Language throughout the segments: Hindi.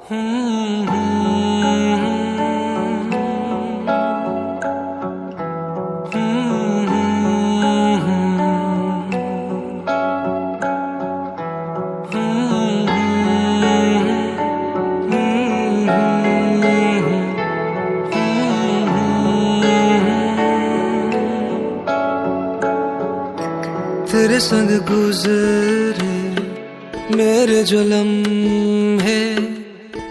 तेरे संग गुजरे मेरे जो लम्हे,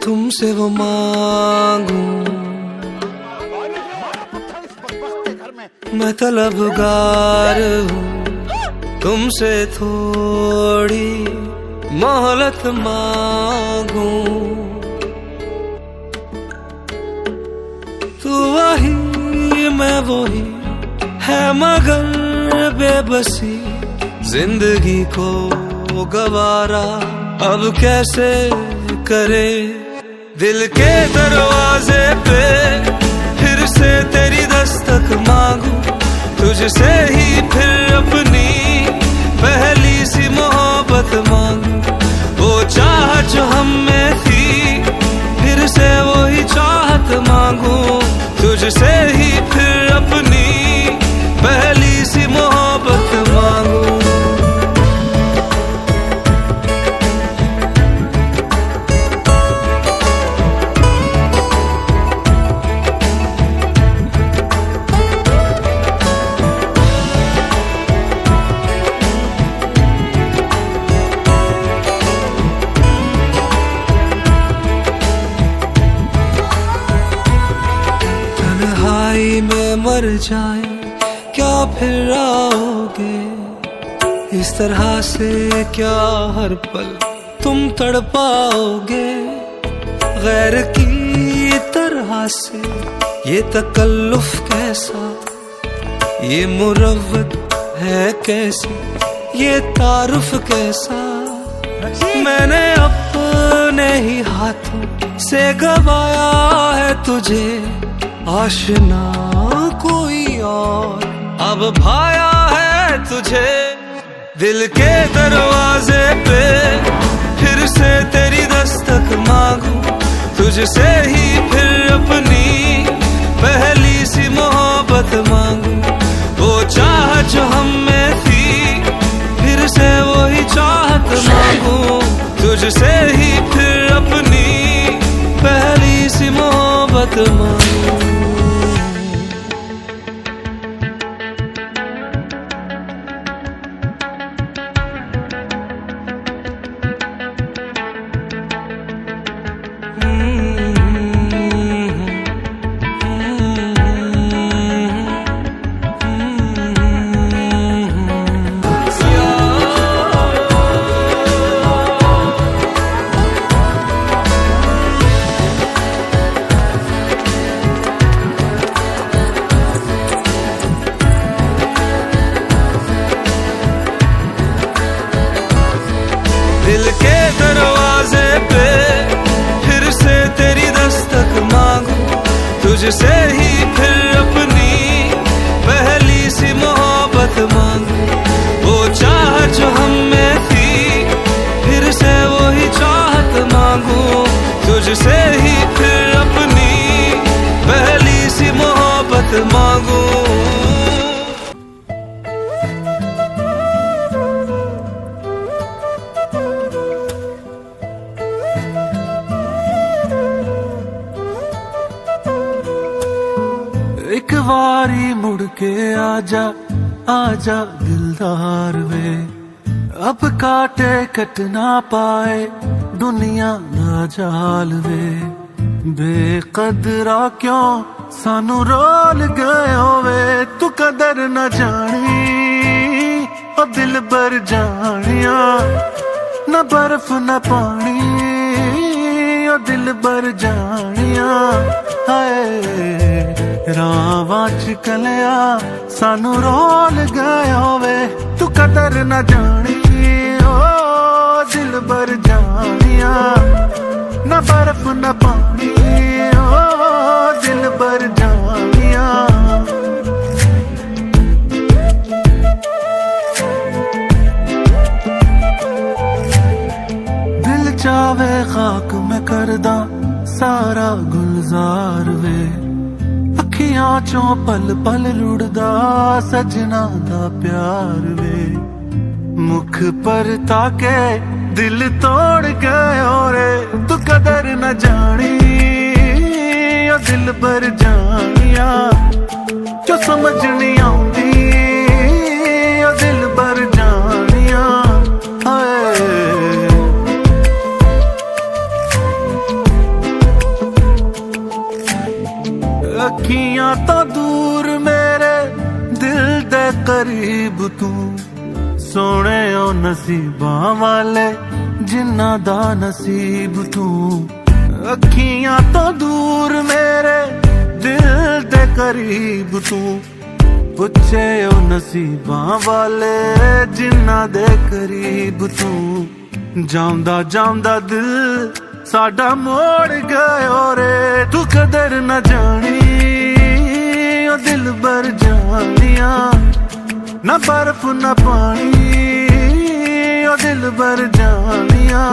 तुमसे वो मांगू मैं तलबगार हूँ, तुमसे थोड़ी मोहलत मांगू। तू वही मैं वही है मगर बेबसी, जिंदगी को गवारा अब कैसे करे। दिल के दरवाजे पे फिर से तेरी दस्तक मांगू, तुझसे ही फिर अपनी पहली सी मोहब्बत मांगू। वो चाहत जो हम में थी फिर से वही चाहत मांगू, तुझसे ही फिर अपनी पहली सी मोहब्बत मांगू। तन्हाई में मर जाए क्या फिर आओगे, इस तरह से क्या हर पल तुम तड़पाओगे। गैर की तरह से ये तकल्लुफ कैसा, ये मुरव्वत है कैसी, ये तारुफ कैसा। मैंने अपने ही हाथों से गवाया है तुझे, आशना कोई और अब भाया है तुझे। दिल के दरवाजे पे फिर से तेरी दस्तक मांगू, तुझसे ही फिर अपनी पहली सी मोहब्बत मांगू। वो चाहत जो हम में थी फिर से वही चाहत मांगू, तुझसे ही फिर अपनी पहली सी मोहब्बत मांगू। दिल के दरवाजे पे फिर से तेरी दस्तक मांगू, तुझसे ही फिर अपनी पहली सी मोहब्बत मांगू। वो चाहत जो हम में थी फिर से वही चाहत मांगू, तुझसे ही फिर अपनी पहली सी मोहब्बत मांगू। एक बारी मुड़ के आजा आजा दिलदार वे, अब काटे कट ना पाए दुनिया ना जाल वे। बेकदरा क्यों सानू रोल गए होवे, तू कदर न जानी ओ दिल बर जानिया। न बर्फ न पानी ओ दिल बर जानिया। हाय रावां च कलिया सानू रोल गए होवे, तू कदर न जानी ओ दिल बर जानिया। न बर्फ न पानी ओ दिल बर जानिया। दिल जावे खाक मैं करदा सारा गुलजार वे अखियां चों पल पल रुड़दा सजना दा प्यार वे मुख पर ताके दिल तोड़ गए रे तू कदर न जानी ओ दिल पर जानिया जो समझ नहीं आउंदी ओ दिल पर जानिया हाय अखियां तो दूर मेरे दिल दे करीब तू सोने ओ नसीबां वाले जिन्ना दा नसीब तू अखियां तो दूर मेरे दिल दे करीब तू पुछे ओ नसीबां वाले जिन्ना दे करीब तू जांदा जांदा दिल साडा मोड़ गयो रे तू कदर न जानी ओ दिल बर जानिया ना बर्फ न पानी ओ दिल बर जानिया